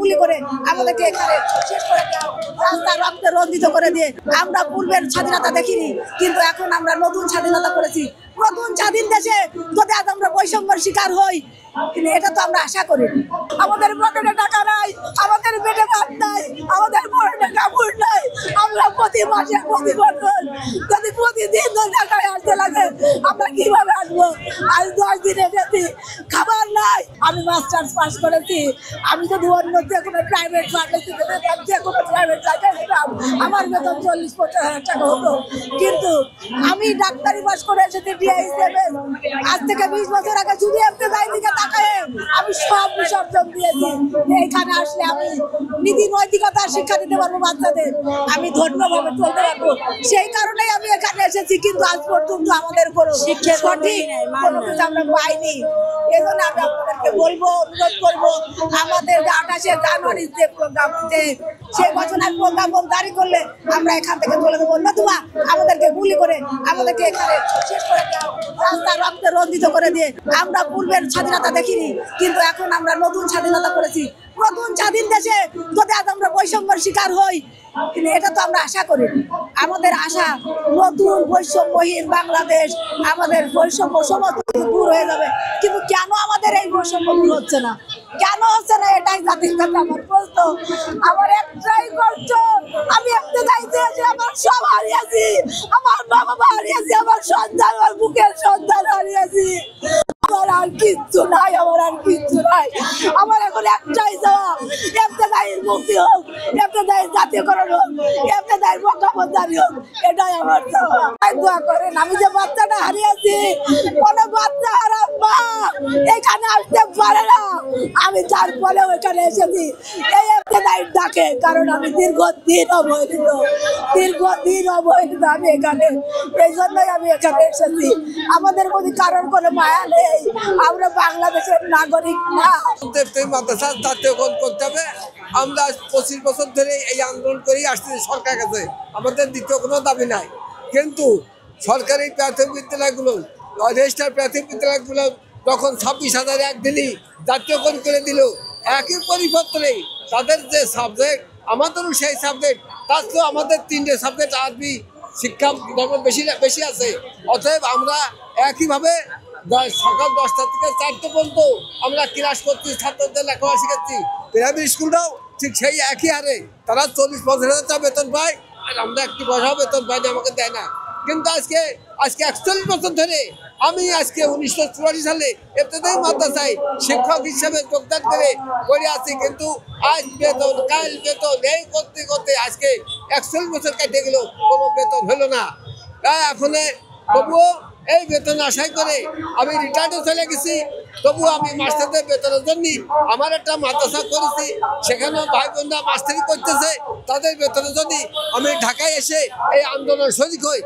গুলি করে আমাদেরকে এখানে শেষ করে দেওয়া, রাস্তা রক্তে রঞ্জিত করে দিয়ে আমরা পূর্বের স্বাধীনতা দেখিনি, কিন্তু এখন আমরা নতুন স্বাধীনতা করেছি। নতুন স্বাধীন দেশে যদি আজ আমরা বৈষম্যের শিকার হই, এটা তো আমরা আশা করি। আমাদের পকেটে টাকা নাই, আমাদের পেটে ভাত নাই, আমাদের পকেটে কাপড় নাই। আমরা প্রতি মাসে প্রতি বছর যদি প্রতিদিন টাকায় আসতে লাগে, আমরা কিভাবে আসবো? আজ 10 দিনে যেতে খাবার নাই। আমি মাস্টার্স পাস করেছি, আমি যদি অন্য যে কোনো প্রাইভেট ফার্মেসিতে যে কোনো প্রাইভেট জায়গায় যেতাম, আমার বেতন 40-50 হাজার টাকা হতো, কিন্তু আমি ডাক্তারি পাস করে এসেছি ডিআই হিসেবে। আজ থেকে 20 বছর আগে যদি এমতেদাই দিকে তাকায় আমি সব বিসর্জন দিয়েছি। এখানে আসলে আমি নীতি নৈতিকতা শিক্ষা দিতে পারবো বাচ্চাদের, আমি ধর্মীয়ভাবে চলতে পারবো। সেই কারণেই আমি এখানে এসেছি, কিন্তু আজ পর্যন্ত আমাদের কোনো শিক্ষা সঠিক কোনো কিছু আমরা পাইনি। এই জন্য আমি আপনাদেরকে বলবো, অনুরোধ করবো, আমাদের 28শে জানুয়ারির যে প্রোগ্রাম হচ্ছে, সেই ঘোষণার প্রোগ্রাম জারি করলে আমরা এখান থেকে চলে যাবো, নতুবা আমাদেরকে গুলি করে আমাদেরকে এখানে শেষ করে দেওয়া, রাস্তা রক্তে রঞ্জিত করে দিয়ে আমরা পূর্বের স্বাধীনতা দেখিনি, কিন্তু এখন আমরা নতুন স্বাধীনতা করেছি। নতুন স্বাধীন দেশে যদি আজ আমরা বৈষম্যের শিকার হই, এটা তো আমরা আশা করি। আমাদের আশা নতুন বৈষম্যহীন বাংলাদেশ, আমাদের বৈষম্য সমস্ত দূর হয়ে যাবে। কিন্তু কেন আমাদের এই বৈষম্য দূর হচ্ছে না, কেন হচ্ছে না, এটাই জাতির কাছে আমার প্রশ্ন। আমার একটাই কষ্ট, আমি একটা দায়িত্বে আছি, আমার সব হারিয়েছি, আমার বাবা হারিয়েছি, আমার সন্তান, আমার বুকের সন্তান হারিয়েছি। আমার আর কিচ্ছু নাই, আমার আর কিচ্ছু নাই। আমার এখন একটাই চাওয়া, এমতেদাইয়ের মুক্তি হোক, এমতেদাইয়ের জাতীয়করণ হোক, এমতেদাইয়ের বক্তব্য জারি হোক, এটাই আমার চাওয়া। দোয়া করেন, আমি যে বাচ্চাটা হারিয়েছি, কোনো বাচ্চা হারাম মা এখানে আসতে পারে না। আমি তারপরে ওইখানে এসেছি এই এমতেদাইয়ের ডাকে, কারণ আমি দীর্ঘদিন অবহেলিত আমি এখানে, এই জন্যই আমি এখানে এসেছি। আমাদের মধ্যে কারোর কোনো মায়া নেই, আমরা বাংলাদেশের নাগরিক না। মাদ্রাসা জাতীয়করণ করতে হবে। আমরা 25 বছর ধরে এই আন্দোলন করেই আসছি সরকারের কাছে, আমাদের দ্বিতীয় কোনো দাবি নাই। কিন্তু সরকারি প্রাথমিক বিদ্যালয়গুলো, রেজিস্টার প্রাথমিক বিদ্যালয়গুলো যখন 26,000 একদিনই জাতীয়করণ করে দিল, একই পরিপত্রে তাদের যে সাবজেক্ট, আমাদেরও সেই সাবজেক্ট, তার তো আমাদের 3টে সাবজেক্ট আরবি শিক্ষা বেশি আছে। অতএব আমরা একইভাবে সকাল 10টা থেকে 4টে পর্যন্ত আমরা ক্লাস করছি, ছাত্রদের লেখাপড়া শিখাচ্ছি। প্রাইমারি স্কুলটাও ঠিক সেই একই হারে, তারা 40-50 হাজার বেতন পায়, আর আমরা একটি পয়সাও বেতন পাই না, আমাকে দেয় না। কিন্তু আজকে 41 বছর ধরে আমি আজকে 1984 সালে এতটাই মাদ্রাসায় শিক্ষক হিসেবে যোগদান করে আছি, কিন্তু আজ বেতন কাল বেতন এই করতে করতে আজকে 41 বছর কেটে গেল, কোনো বেতন হলো না। তাই এখন তবুও এই বেতন আশাই করে আমি রিটায়ার্ডে চলে গেছি, তবুও আমি মাস্টারদের বেতনের জন্য আমার একটা মাদ্রাসা করেছি, সেখানেও ভাই বোনরা মাস্টারি করতেছে, তাদের বেতনের জন্য আমি ঢাকায় এসে এই আন্দোলন শরিক হই।